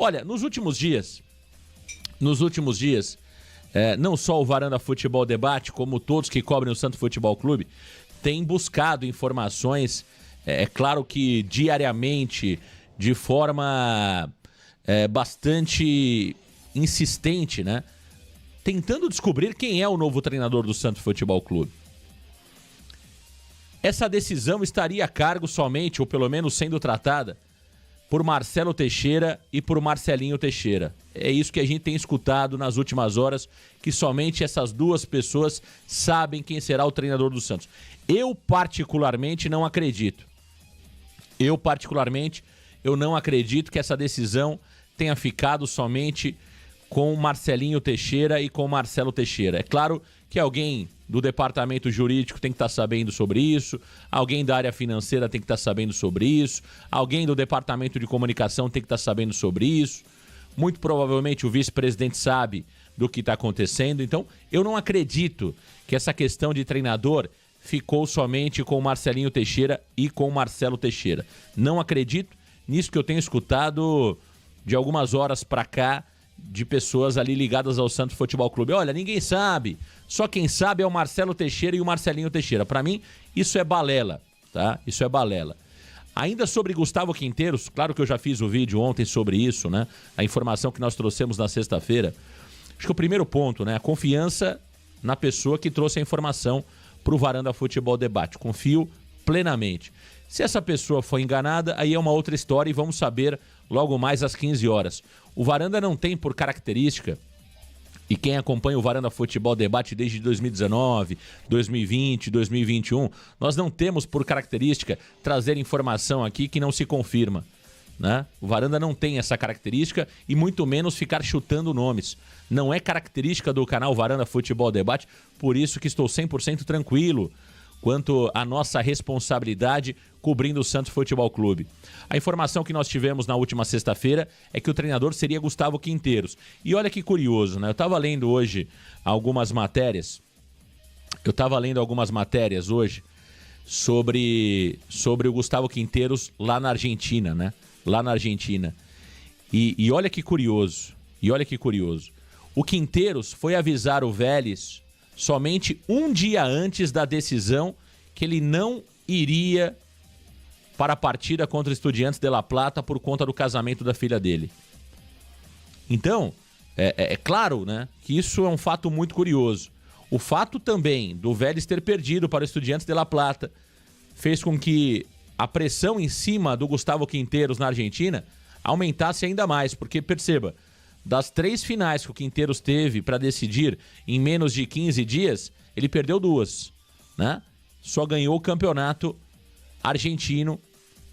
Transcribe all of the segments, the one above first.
Olha, nos últimos dias, não só o Varanda Futebol Debate, como todos que cobrem o Santos Futebol Clube, têm buscado informações, claro que diariamente, de forma bastante insistente, né? Tentando descobrir quem é o novo treinador do Santos Futebol Clube. Essa decisão estaria a cargo somente, ou pelo menos sendo tratada, por Marcelo Teixeira e por Marcelinho Teixeira. É isso que a gente tem escutado nas últimas horas, que somente essas duas pessoas sabem quem será o treinador do Santos. Eu particularmente não acredito. Eu não acredito que essa decisão tenha ficado somente com Marcelinho Teixeira e com Marcelo Teixeira. É claro que alguém do departamento jurídico tem que estar sabendo sobre isso, alguém da área financeira tem que estar sabendo sobre isso, alguém do departamento de comunicação tem que estar sabendo sobre isso, muito provavelmente o vice-presidente sabe do que está acontecendo. Então, eu não acredito que essa questão de treinador ficou somente com o Marcelinho Teixeira e com o Marcelo Teixeira. Não acredito nisso que eu tenho escutado de algumas horas para cá, de pessoas ali ligadas ao Santos Futebol Clube. Olha, ninguém sabe, só quem sabe é o Marcelo Teixeira e o Marcelinho Teixeira. Para mim, isso é balela, tá? Isso é balela. Ainda sobre Gustavo Quinteiros, claro que eu já fiz o vídeo ontem sobre isso, né? A informação que nós trouxemos na sexta-feira. Acho que o primeiro ponto, né? A confiança na pessoa que trouxe a informação para o Varanda Futebol Debate. Confio plenamente. Se essa pessoa foi enganada, aí é uma outra história e vamos saber logo mais às 15 horas. O Varanda não tem por característica, e quem acompanha o Varanda Futebol Debate desde 2019, 2020, 2021, nós não temos por característica trazer informação aqui que não se confirma, né? O Varanda não tem essa característica e muito menos ficar chutando nomes. Não é característica do canal Varanda Futebol Debate, por isso que estou 100% tranquilo quanto à nossa responsabilidade cobrindo o Santos Futebol Clube. A informação que nós tivemos na última sexta-feira é que o treinador seria Gustavo Quinteiros. E olha que curioso, né? Eu estava lendo hoje algumas matérias. Hoje sobre o Gustavo Quinteiros lá na Argentina, né? Lá na Argentina. E olha que curioso. O Quinteiros foi avisar o Vélez somente um dia antes da decisão que ele não iria para a partida contra o Estudiantes de La Plata por conta do casamento da filha dele. Então, é claro, né, que isso é um fato muito curioso. O fato também do Vélez ter perdido para o Estudiantes de La Plata fez com que a pressão em cima do Gustavo Quinteiros na Argentina aumentasse ainda mais, porque perceba, das 3 finais que o Quinteiros teve para decidir em menos de 15 dias, ele perdeu 2, né? Só ganhou o campeonato argentino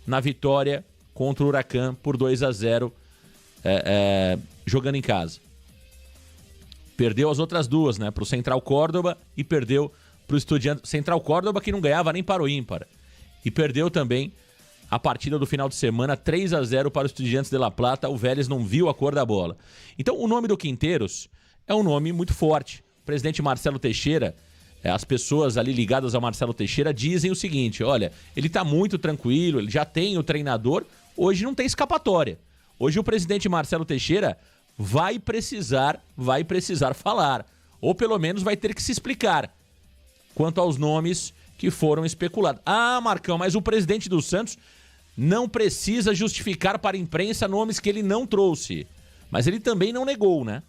na vitória contra o Huracan por 2-0, jogando em casa. Perdeu as outras 2, né? Para o Central Córdoba e perdeu para o Estudiantes. Central Córdoba que não ganhava nem para o ímpar. E perdeu também a partida do final de semana, 3-0 para os Estudiantes de La Plata. O Vélez não viu a cor da bola. Então, o nome do Quinteiros é um nome muito forte. O presidente Marcelo Teixeira, as pessoas ali ligadas ao Marcelo Teixeira dizem o seguinte: olha, ele está muito tranquilo, ele já tem o treinador, hoje não tem escapatória. Hoje o presidente Marcelo Teixeira vai precisar falar, ou pelo menos vai ter que se explicar quanto aos nomes que foram especulados. Ah, Marcão, mas o presidente do Santos não precisa justificar para a imprensa nomes que ele não trouxe. Mas ele também não negou, né?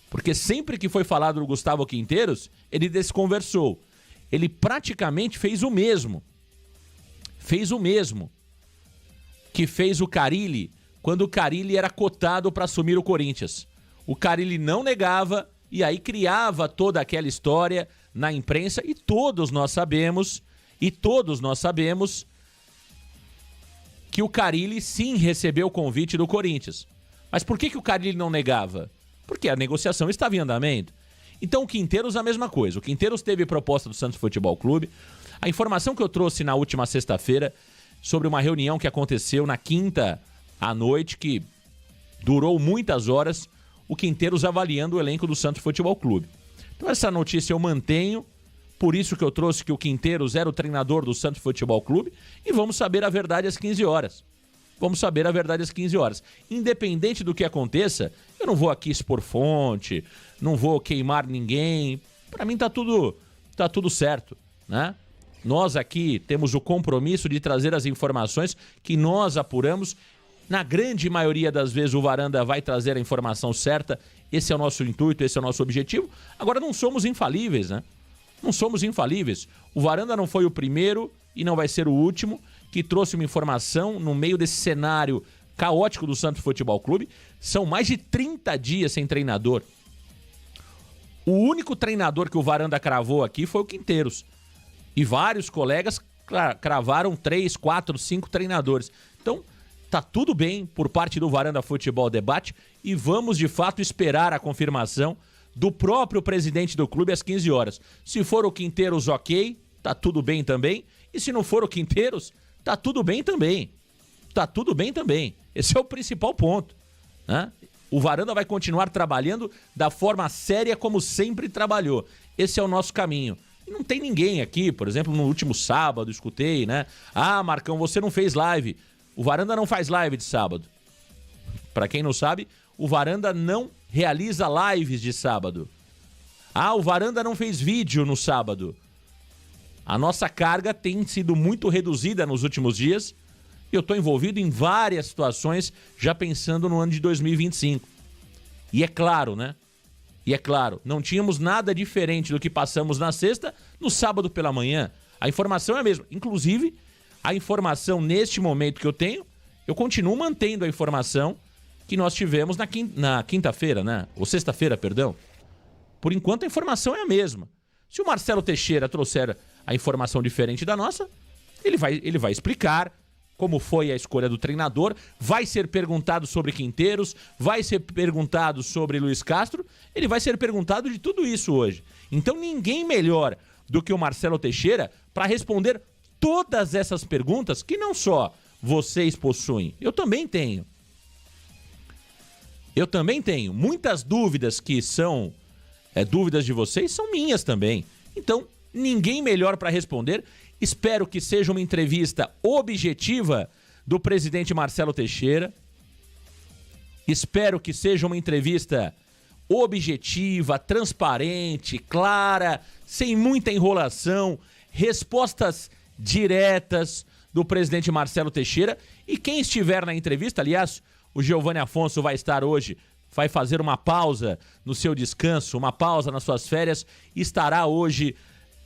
Porque sempre que foi falado do Gustavo Quinteiros, ele desconversou. Ele praticamente fez o mesmo. Que fez o Carille quando o Carille era cotado para assumir o Corinthians. O Carille não negava e aí criava toda aquela história na imprensa e todos nós sabemos que o Carille sim recebeu o convite do Corinthians. Mas por que o Carille não negava? Porque a negociação estava em andamento. Então o Quinteiros a mesma coisa. O Quinteiros teve proposta do Santos Futebol Clube. A informação que eu trouxe na última sexta-feira sobre uma reunião que aconteceu na quinta à noite, que durou muitas horas, o Quinteiros avaliando o elenco do Santos Futebol Clube. Então essa notícia eu mantenho, por isso que eu trouxe que o Quinteiros era o treinador do Santos Futebol Clube, e vamos saber a verdade às 15 horas. vamos saber a verdade às 15 horas. Independente do que aconteça, eu não vou aqui expor fonte, não vou queimar ninguém. Para mim tá tudo certo, né? Nós aqui temos o compromisso de trazer as informações que nós apuramos. Na grande maioria das vezes o Varanda vai trazer a informação certa. Esse é o nosso intuito, esse é o nosso objetivo. Agora não somos infalíveis, né? Não somos infalíveis. O Varanda não foi o primeiro e não vai ser o último que trouxe uma informação no meio desse cenário caótico do Santos Futebol Clube. São mais de 30 dias sem treinador. O único treinador que o Varanda cravou aqui foi o Quinteiros. E vários colegas cravaram 3, 4, 5 treinadores. Então, tá tudo bem por parte do Varanda Futebol Debate e vamos, de fato, esperar a confirmação do próprio presidente do clube às 15 horas. Se for o Quinteiros, ok, tá tudo bem também. E se não for o Quinteiros, tá tudo bem também. Tá tudo bem também. Esse é o principal ponto, né? O Varanda vai continuar trabalhando da forma séria como sempre trabalhou. Esse é o nosso caminho. E não tem ninguém aqui, por exemplo, no último sábado, escutei, né? Ah, Marcão, você não fez live. O Varanda não faz live de sábado. Para quem não sabe, o Varanda não realiza lives de sábado. Ah, o Varanda não fez vídeo no sábado. A nossa carga tem sido muito reduzida nos últimos dias. Eu estou envolvido em várias situações, já pensando no ano de 2025. E é claro, né? E é claro, não tínhamos nada diferente do que passamos na sexta, no sábado pela manhã. A informação é a mesma. Inclusive, a informação neste momento que eu tenho, eu continuo mantendo a informação que nós tivemos na quinta-feira, né? Ou sexta-feira, perdão. Por enquanto, a informação é a mesma. Se o Marcelo Teixeira trouxer a informação diferente da nossa, ele vai explicar como foi a escolha do treinador, vai ser perguntado sobre Quinteiros, vai ser perguntado sobre Luiz Castro, ele vai ser perguntado de tudo isso hoje. Então ninguém melhor do que o Marcelo Teixeira para responder todas essas perguntas que não só vocês possuem, eu também tenho. Eu também tenho. Muitas dúvidas que são dúvidas de vocês são minhas também. Então, ninguém melhor para responder. Espero que seja uma entrevista objetiva do presidente Marcelo Teixeira. Espero que seja uma entrevista objetiva, transparente, clara, sem muita enrolação, respostas diretas do presidente Marcelo Teixeira. E quem estiver na entrevista, aliás, o Giovanni Afonso vai estar hoje, vai fazer uma pausa no seu descanso, uma pausa nas suas férias, estará hoje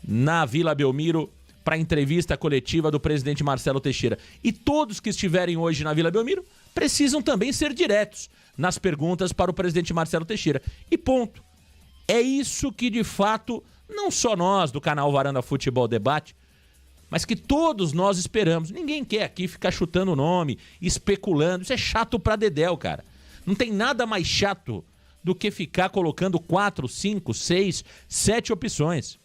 na Vila Belmiro para a entrevista coletiva do presidente Marcelo Teixeira. E todos que estiverem hoje na Vila Belmiro precisam também ser diretos nas perguntas para o presidente Marcelo Teixeira. E ponto. É isso que, de fato, não só nós do canal Varanda Futebol Debate, mas que todos nós esperamos. Ninguém quer aqui ficar chutando o nome, especulando. Isso é chato pra dedéu, cara. Não tem nada mais chato do que ficar colocando 4, 5, 6, 7 opções.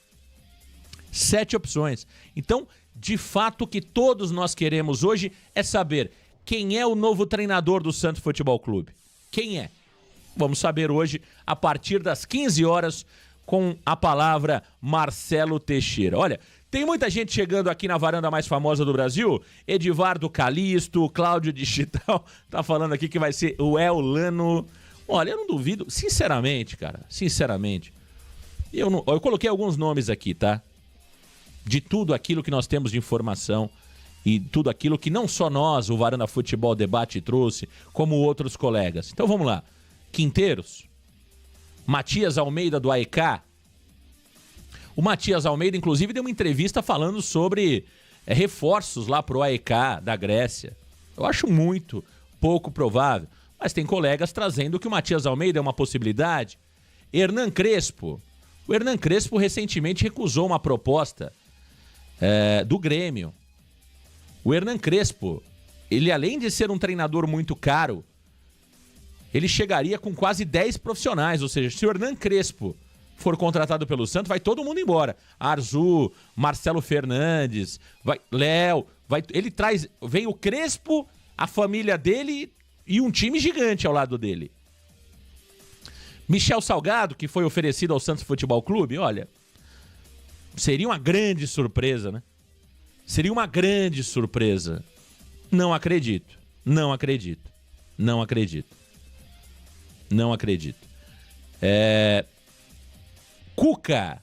7 opções. Então, de fato, o que todos nós queremos hoje é saber quem é o novo treinador do Santos Futebol Clube. Quem é? Vamos saber hoje, a partir das 15 horas, com a palavra Marcelo Teixeira. Olha, tem muita gente chegando aqui na varanda mais famosa do Brasil. Edivardo Calisto, Cláudio Digital, tá falando aqui que vai ser o Eulano. Olha, eu não duvido, sinceramente, cara, sinceramente. Eu coloquei alguns nomes aqui, tá? De tudo aquilo que nós temos de informação e tudo aquilo que não só nós, o Varanda Futebol Debate, trouxe, como outros colegas. Então vamos lá. Quinteiros, Matias Almeida do AEK. O Matias Almeida, inclusive, deu uma entrevista falando sobre reforços lá pro AEK da Grécia. Eu acho muito pouco provável, mas tem colegas trazendo que o Matias Almeida é uma possibilidade. Hernan Crespo. O Hernan Crespo recentemente recusou uma proposta do Grêmio. O Hernan Crespo, ele além de ser um treinador muito caro, ele chegaria com quase 10 profissionais, ou seja, se o Hernan Crespo for contratado pelo Santos, vai todo mundo embora. Arzu, Marcelo Fernandes, Léo, vem o Crespo, a família dele e um time gigante ao lado dele. Michel Salgado, que foi oferecido ao Santos Futebol Clube, olha, seria uma grande surpresa, né? Seria uma grande surpresa. Não acredito. Não acredito. Não acredito. Não acredito. Cuca.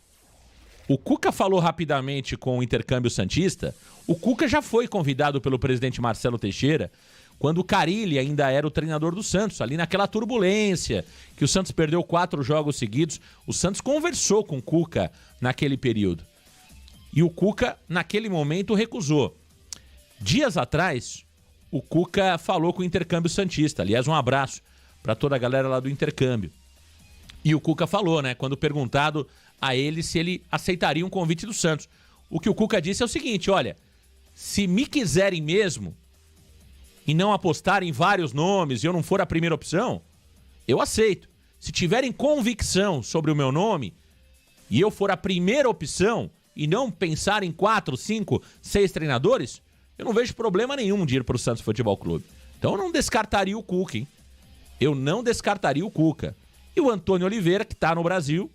O Cuca falou rapidamente com o intercâmbio santista. O Cuca já foi convidado pelo presidente Marcelo Teixeira quando o Carille ainda era o treinador do Santos, ali naquela turbulência, que o Santos perdeu 4 jogos seguidos. O Santos conversou com o Cuca naquele período. E o Cuca, naquele momento, recusou. Dias atrás, o Cuca falou com o intercâmbio santista. Aliás, um abraço para toda a galera lá do intercâmbio. E o Cuca falou, né, quando perguntado a ele se ele aceitaria um convite do Santos. O que o Cuca disse é o seguinte: olha, se me quiserem mesmo e não apostarem em vários nomes e eu não for a primeira opção, eu aceito. Se tiverem convicção sobre o meu nome e eu for a primeira opção e não pensar em 4, 5, 6 treinadores, eu não vejo problema nenhum de ir para o Santos Futebol Clube. Então eu não descartaria o Cuca, hein? Eu não descartaria o Cuca. E o Antônio Oliveira, que está no Brasil,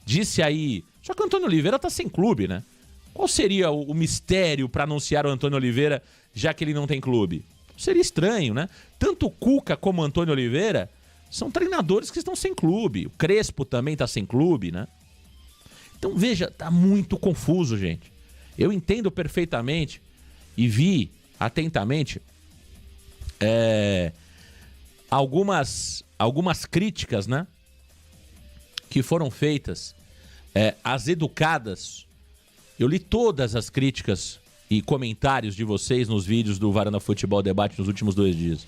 disse aí... Só que o Antônio Oliveira tá sem clube, né? Qual seria o mistério para anunciar o Antônio Oliveira, já que ele não tem clube? Seria estranho, né? Tanto o Cuca como o Antônio Oliveira são treinadores que estão sem clube. O Crespo também tá sem clube, né? Então, veja, tá muito confuso, gente. Eu entendo perfeitamente e vi atentamente algumas críticas, né, que foram feitas, as educadas. Eu li todas as críticas e comentários de vocês nos vídeos do Varanda Futebol Debate nos últimos 2 dias.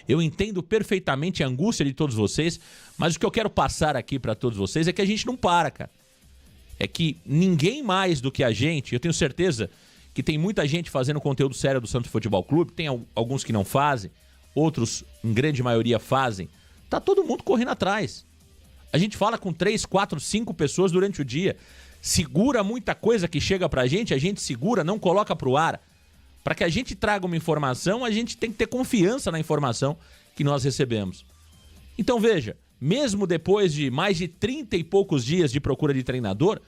Eu entendo perfeitamente a angústia de todos vocês, mas o que eu quero passar aqui para todos vocês é que a gente não para, cara. É que ninguém mais do que a gente, eu tenho certeza que tem muita gente fazendo conteúdo sério do Santos Futebol Clube, tem alguns que não fazem, outros, em grande maioria, fazem. Tá todo mundo correndo atrás. A gente fala com 3, 4, 5 pessoas durante o dia. Segura muita coisa que chega pra gente, a gente segura, não coloca pro ar. Para que a gente traga uma informação, a gente tem que ter confiança na informação que nós recebemos. Então veja, mesmo depois de mais de 30 e poucos dias de procura de treinador,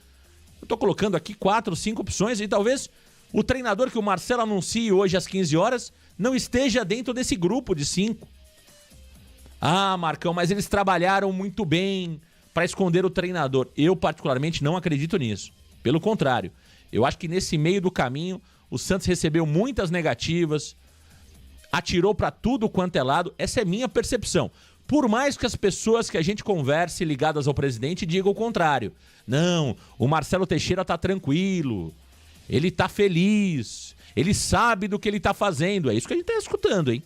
eu tô colocando aqui 4, 5 opções e talvez o treinador que o Marcelo anuncie hoje às 15 horas não esteja dentro desse grupo de 5. Ah, Marcão, mas eles trabalharam muito bem para esconder o treinador. Eu, particularmente, não acredito nisso. Pelo contrário, eu acho que nesse meio do caminho, o Santos recebeu muitas negativas, atirou para tudo quanto é lado. Essa é minha percepção. Por mais que as pessoas que a gente converse ligadas ao presidente digam o contrário. Não, o Marcelo Teixeira tá tranquilo, ele tá feliz, ele sabe do que ele tá fazendo. É isso que a gente tá escutando, hein?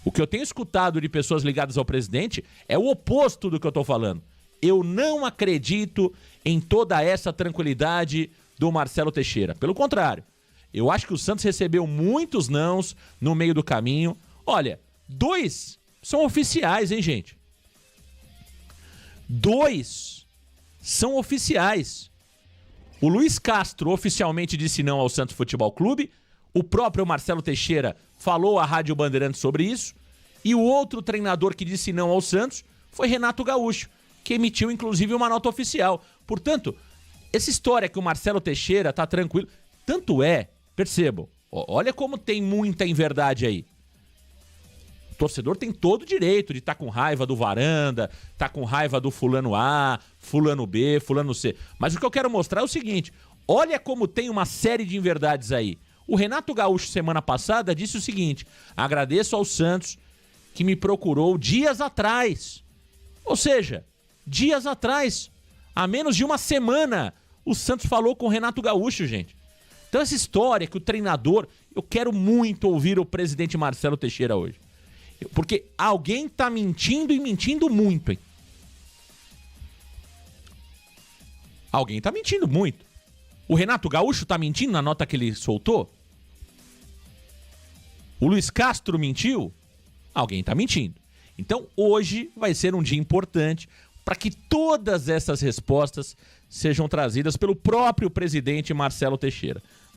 O que eu tenho escutado de pessoas ligadas ao presidente é o oposto do que eu tô falando. Eu não acredito em toda essa tranquilidade do Marcelo Teixeira. Pelo contrário, eu acho que o Santos recebeu muitos nãos no meio do caminho. Olha, 2 são oficiais, hein, gente? 2 são oficiais. O Luiz Castro oficialmente disse não ao Santos Futebol Clube. O próprio Marcelo Teixeira falou à Rádio Bandeirantes sobre isso. E o outro treinador que disse não ao Santos foi Renato Gaúcho, que emitiu inclusive uma nota oficial. Portanto, essa história que o Marcelo Teixeira tá tranquilo, tanto é, percebam, olha como tem muita inverdade aí. O torcedor tem todo o direito de estar com raiva do Varanda, tá com raiva do fulano A, fulano B, fulano C. Mas o que eu quero mostrar é o seguinte, olha como tem uma série de inverdades aí. O Renato Gaúcho, semana passada, disse o seguinte: agradeço ao Santos que me procurou dias atrás. Ou seja, dias atrás, há menos de uma semana, o Santos falou com o Renato Gaúcho, gente. Então essa história que o treinador... Eu quero muito ouvir o presidente Marcelo Teixeira hoje. Porque alguém tá mentindo e mentindo muito, hein? Alguém tá mentindo muito. O Renato Gaúcho tá mentindo na nota que ele soltou? O Luiz Castro mentiu? Alguém tá mentindo. Então hoje vai ser um dia importante para que todas essas respostas sejam trazidas pelo próprio presidente Marcelo Teixeira.